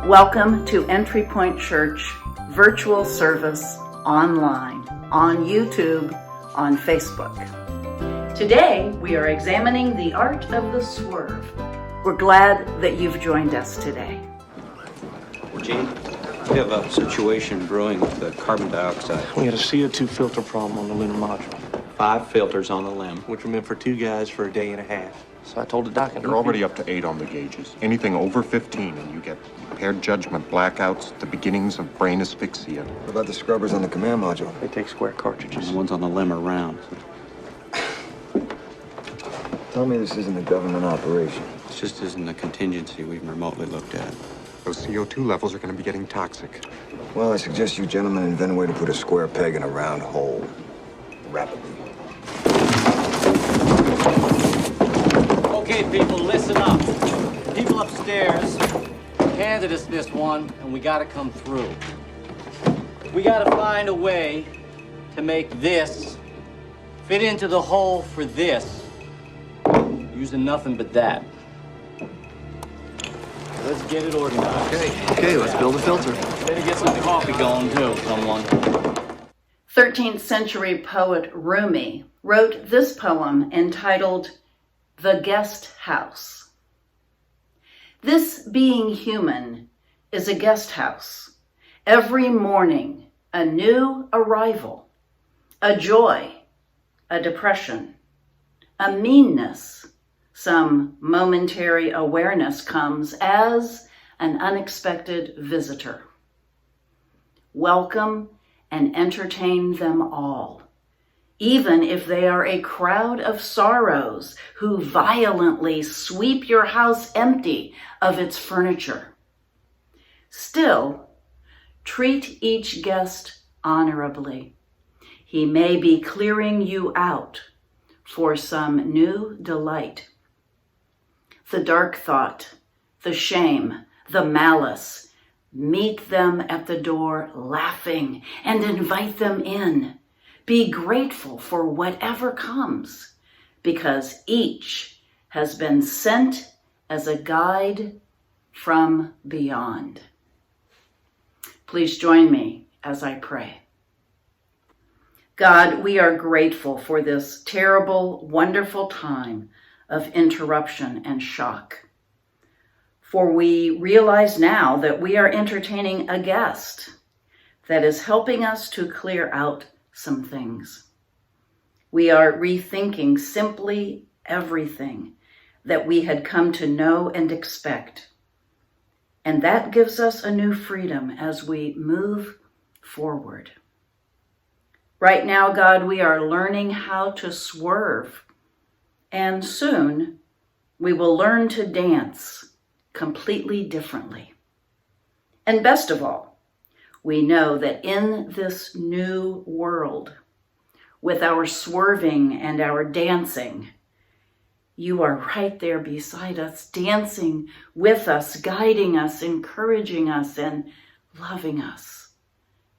Welcome to Entry Point Church virtual service online, on YouTube, on Facebook. Today, we are examining the art of the swerve. We're glad that you've joined us today. Gene, we have a situation brewing with the carbon dioxide. We had a CO2 filter problem on the lunar module. 5 filters on the limb. Which were meant for 2 guys for a day and a half. So I told the doc... You're already up to 8 on the gauges. Anything over 15 and you get impaired judgment, blackouts, the beginnings of brain asphyxia. What about the scrubbers on the command module? They take square cartridges. The ones on the limb are round. Tell me this isn't a government operation. This just isn't a contingency we've remotely looked at. Those CO2 levels are going to be getting toxic. Well, I suggest you gentlemen invent a way to put a square peg in a round hole. Rapidly. Okay, people, listen up. People upstairs handed us this one, and we gotta come through. We gotta find a way to make this fit into the hole for this, using nothing but that. Let's get it organized. Okay, let's build a filter. Better get some coffee going, too, someone. 13th century poet Rumi wrote this poem entitled The Guest House. This being human is a guest house. Every morning, a new arrival, a joy, a depression, a meanness, some momentary awareness comes as an unexpected visitor. Welcome and entertain them all, even if they are a crowd of sorrows who violently sweep your house empty of its furniture. Still, treat each guest honorably. He may be clearing you out for some new delight. The dark thought, the shame, the malice, meet them at the door laughing and invite them in. Be grateful for whatever comes, because each has been sent as a guide from beyond. Please join me as I pray. God, we are grateful for this terrible, wonderful time of interruption and shock. For we realize now that we are entertaining a guest that is helping us to clear out some things. We are rethinking simply everything that we had come to know and expect. And that gives us a new freedom as we move forward. Right now, God, we are learning how to swerve. And soon we will learn to dance completely differently. And best of all, we know that in this new world, with our swerving and our dancing, you are right there beside us, dancing with us, guiding us, encouraging us, and loving us,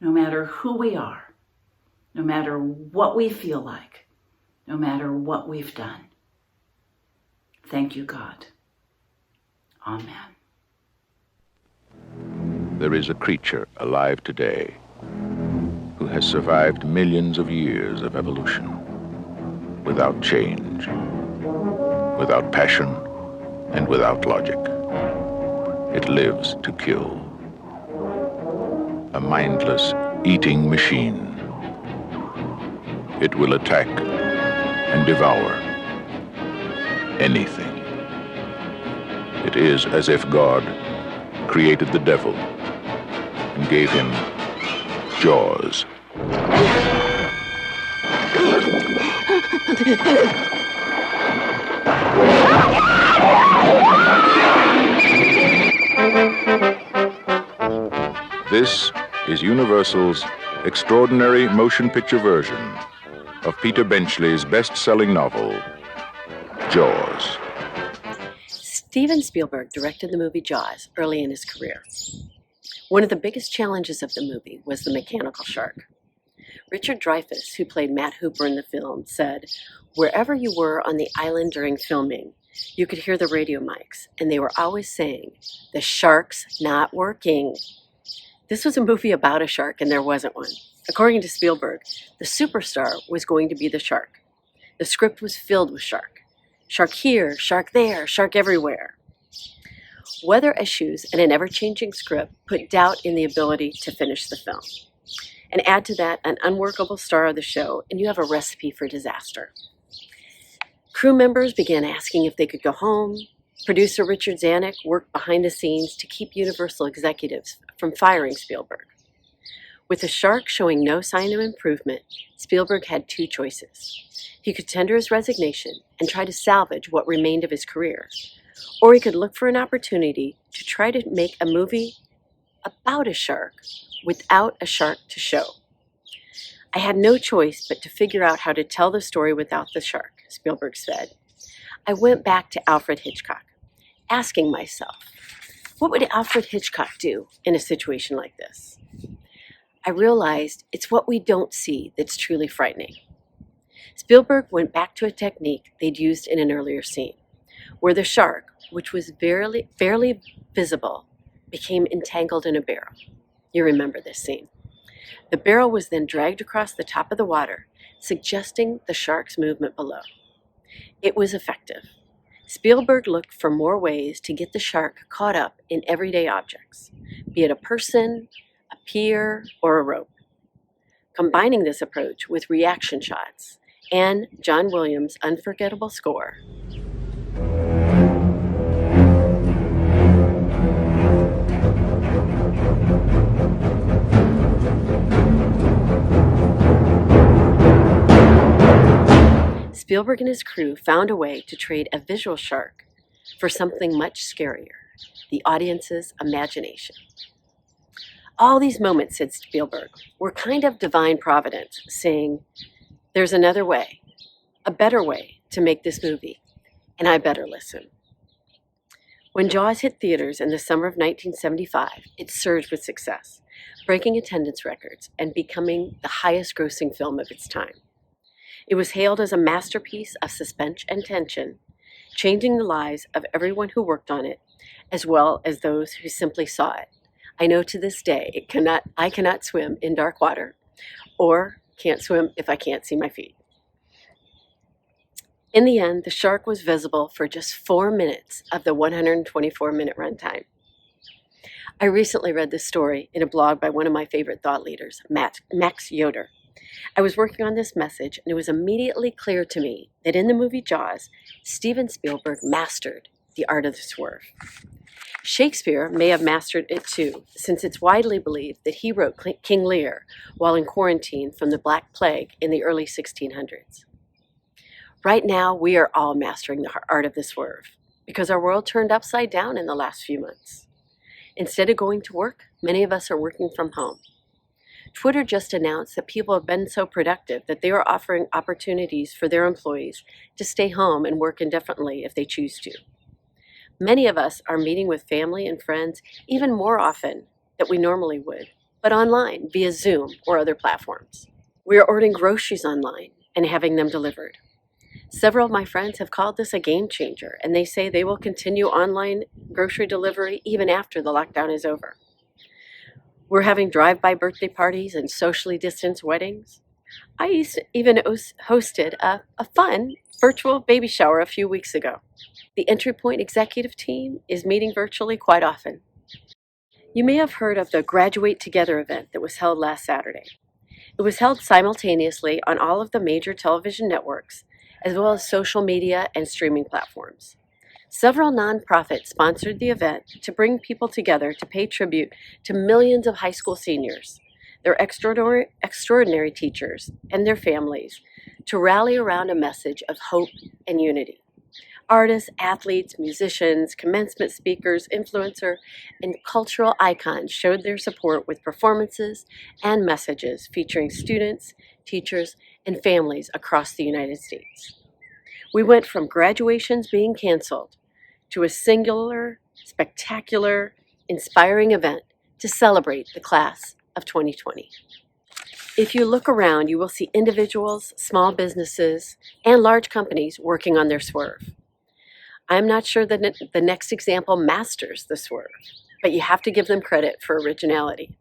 no matter who we are, no matter what we feel like, no matter what we've done. Thank you, God. Amen. There is a creature alive today who has survived millions of years of evolution without change, without passion, and without logic. It lives to kill. A mindless eating machine. It will attack and devour anything. It is as if God created the devil and gave him jaws. This is Universal's extraordinary motion picture version of Peter Benchley's best-selling novel, Jaws. Steven Spielberg directed the movie Jaws early in his career. One of the biggest challenges of the movie was the mechanical shark. Richard Dreyfuss, who played Matt Hooper in the film, said, "Wherever you were on the island during filming, You could hear the radio mics, and they were always saying, "The shark's not working." This was a movie about a shark, and there wasn't one. According to Spielberg, the superstar was going to be the shark. The script was filled with shark. Shark here, shark there, shark everywhere. Weather issues and an ever-changing script put doubt in the ability to finish the film. And add to that an unworkable star of the show, and you have a recipe for disaster. Crew members began asking if they could go home. Producer Richard Zanuck worked behind the scenes to keep Universal executives from firing Spielberg. With the shark showing no sign of improvement, Spielberg had two choices. He could tender his resignation and try to salvage what remained of his career, or he could look for an opportunity to try to make a movie about a shark without a shark to show. "I had no choice but to figure out how to tell the story without the shark," Spielberg said. "I went back to Alfred Hitchcock, asking myself, what would Alfred Hitchcock do in a situation like this? I realized it's what we don't see that's truly frightening." Spielberg went back to a technique they'd used in an earlier scene, where the shark, which was barely visible, became entangled in a barrel. You remember this scene. The barrel was then dragged across the top of the water, suggesting the shark's movement below. It was effective. Spielberg looked for more ways to get the shark caught up in everyday objects, be it a person, a pier, or a rope. Combining this approach with reaction shots and John Williams' unforgettable score, Spielberg and his crew found a way to trade a visual shark for something much scarier, the audience's imagination. All these moments, said Spielberg, were kind of divine providence, saying, there's another way, a better way to make this movie, and I better listen. When Jaws hit theaters in the summer of 1975, it surged with success, breaking attendance records and becoming the highest grossing film of its time. It was hailed as a masterpiece of suspense and tension, changing the lives of everyone who worked on it, as well as those who simply saw it. I know to this day I cannot swim in dark water, or can't swim if I can't see my feet. In the end, the shark was visible for just 4 minutes of the 124-minute runtime. I recently read this story in a blog by one of my favorite thought leaders, Max Yoder. I was working on this message, and it was immediately clear to me that in the movie Jaws, Steven Spielberg mastered the art of the swerve. Shakespeare may have mastered it too, since it's widely believed that he wrote King Lear while in quarantine from the Black Plague in the early 1600s. Right now, we are all mastering the art of the swerve, because our world turned upside down in the last few months. Instead of going to work, many of us are working from home. Twitter just announced that people have been so productive that they are offering opportunities for their employees to stay home and work indefinitely if they choose to. Many of us are meeting with family and friends even more often than we normally would, but online via Zoom or other platforms. We are ordering groceries online and having them delivered. Several of my friends have called this a game changer, and they say they will continue online grocery delivery even after the lockdown is over. We're having drive-by birthday parties and socially distanced weddings. I even hosted a fun virtual baby shower a few weeks ago. The Entry Point executive team is meeting virtually quite often. You may have heard of the Graduate Together event that was held last Saturday. It was held simultaneously on all of the major television networks, as well as social media and streaming platforms. Several nonprofits sponsored the event to bring people together to pay tribute to millions of high school seniors, their extraordinary teachers, and their families, to rally around a message of hope and unity. Artists, athletes, musicians, commencement speakers, influencers, and cultural icons showed their support with performances and messages featuring students, teachers, and families across the United States. We went from graduations being canceled to a singular, spectacular, inspiring event to celebrate the class of 2020. If you look around, you will see individuals, small businesses, and large companies working on their swerve. I'm not sure that the next example masters the swerve, but you have to give them credit for originality.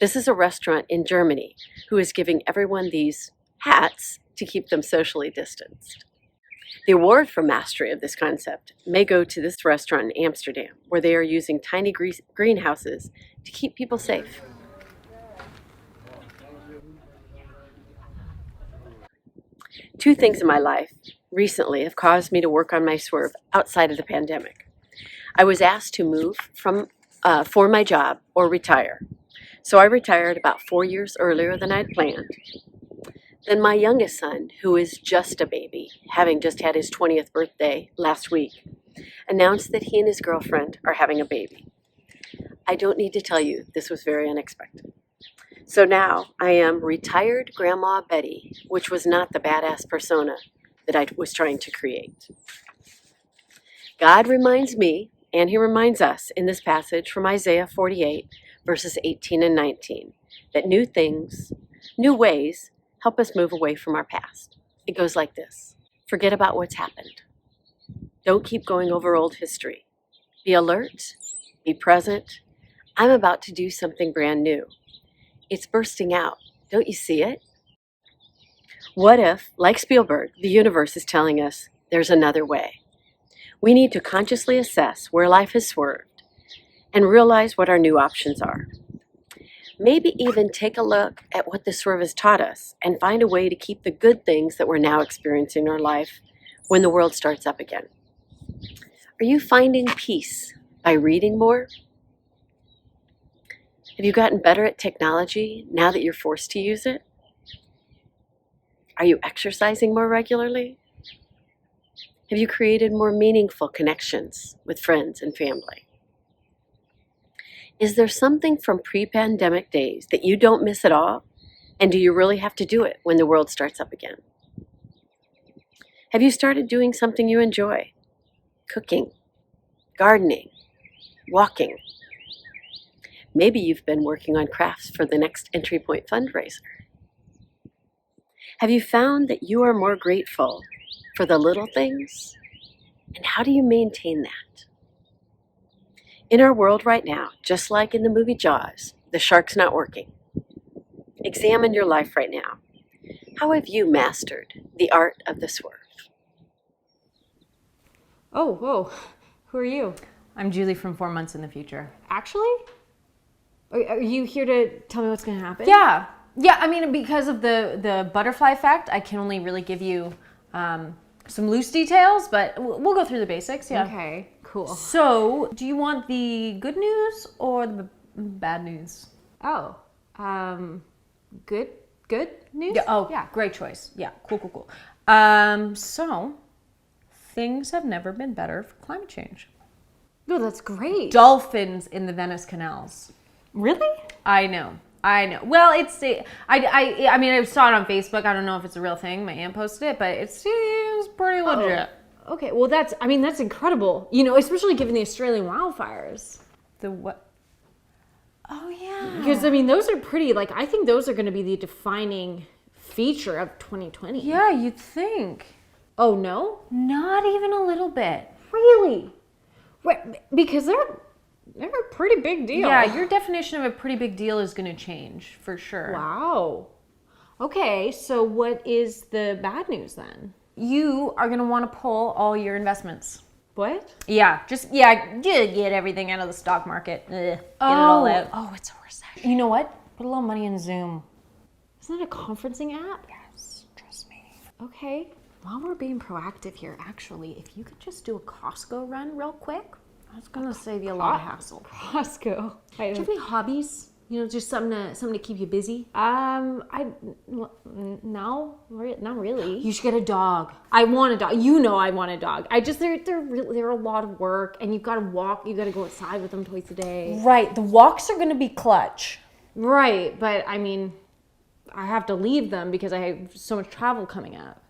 This is a restaurant in Germany who is giving everyone these hats to keep them socially distanced. The award for mastery of this concept may go to this restaurant in Amsterdam, where they are using tiny greenhouses to keep people safe. Two things in my life recently have caused me to work on my swerve outside of the pandemic. I was asked to move for my job or retire. So I retired about 4 years earlier than I'd planned. Then my youngest son, who is just a baby, having just had his 20th birthday last week, announced that he and his girlfriend are having a baby. I don't need to tell you this was very unexpected. So now I am retired Grandma Bettye, which was not the badass persona that I was trying to create. God reminds me, and he reminds us in this passage from Isaiah 48, verses 18 and 19, that new things, new ways, help us move away from our past. It goes like this. Forget about what's happened. Don't keep going over old history. Be alert. Be present. I'm about to do something brand new. It's bursting out. Don't you see it? What if, like Spielberg, the universe is telling us there's another way? We need to consciously assess where life has swerved and realize what our new options are. Maybe even take a look at what the swerve has taught us and find a way to keep the good things that we're now experiencing in our life when the world starts up again. Are you finding peace by reading more? Have you gotten better at technology now that you're forced to use it? Are you exercising more regularly? Have you created more meaningful connections with friends and family? Is there something from pre-pandemic days that you don't miss at all? And do you really have to do it when the world starts up again? Have you started doing something you enjoy? Cooking, gardening, walking. Maybe you've been working on crafts for the next Entry Point fundraiser. Have you found that you are more grateful for the little things? And how do you maintain that? In our world right now, just like in the movie Jaws, the shark's not working. Examine your life right now. How have you mastered the art of the swerve? Oh, whoa. Who are you? I'm Julie from 4 Months in the Future. Actually? Are you here to tell me what's going to happen? Yeah. I mean, because of the butterfly effect, I can only really give you some loose details, but we'll go through the basics. Yeah. Okay, cool. So, do you want the good news or the bad news? Oh, good news? Yeah. Oh, yeah. Great choice. Yeah, cool. So, things have never been better for climate change. No, that's great. Dolphins in the Venice canals. Really? I know. Well, I mean, I saw it on Facebook. I don't know if it's a real thing. My aunt posted it, but it seems pretty legit. Oh, okay, well, that's incredible. You know, especially given the Australian wildfires. The what? Oh, yeah. Because, I mean, those are pretty, I think those are going to be the defining feature of 2020. Yeah, you'd think. Oh, no? Not even a little bit. Really? Because they're a pretty big deal. Yeah, your definition of a pretty big deal is going to change, for sure. Wow. Okay, so what is the bad news then? You are going to want to pull all your investments. What? Yeah, just get everything out of the stock market. Get it all out. Oh, it's a recession. You know what? Put a little money in Zoom. Isn't that a conferencing app? Yes, trust me. Okay. While we're being proactive here, actually, if you could just do a Costco run real quick. I was going to save you a lot of hassle. Costco. Do you have any hobbies? You know, just something to keep you busy? No, not really. You should get a dog. I want a dog. You know I want a dog. They're a lot of work, and you've got to walk. You got to go outside with them twice a day. Right. The walks are going to be clutch. Right, but I mean, I have to leave them because I have so much travel coming up.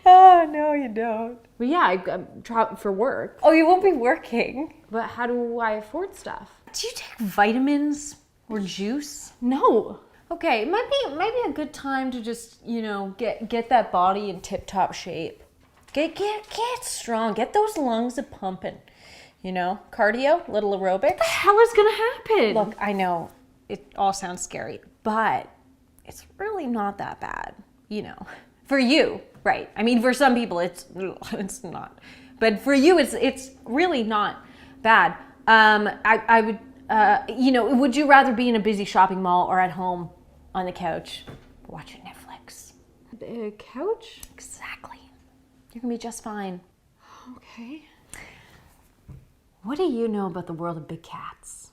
Oh, no, you don't. But yeah, I'm traveling for work. Oh, you won't be working. But how do I afford stuff? Do you take vitamins? Or juice? No. Okay, it might be a good time to just, get that body in tip-top shape. Get strong. Get those lungs a pumping. Cardio, little aerobics. What the hell is gonna happen? Look, I know it all sounds scary, but it's really not that bad. For you, right? I mean, for some people, it's not, but for you, it's really not bad. I would, would you rather be in a busy shopping mall or at home on the couch watching Netflix? The couch? Exactly. You're gonna be just fine. Okay. What do you know about the world of big cats?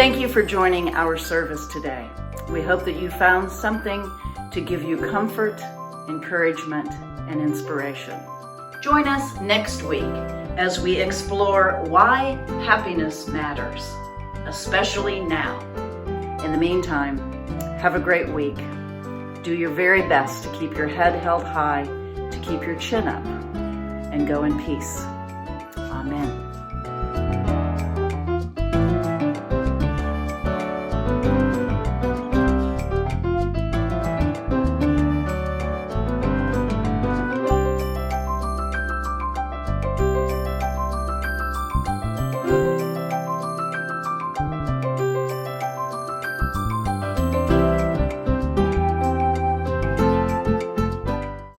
Thank you for joining our service today. We hope that you found something to give you comfort, encouragement, and inspiration. Join us next week as we explore why happiness matters, especially now. In the meantime, have a great week. Do your very best to keep your head held high, to keep your chin up, and go in peace. Amen.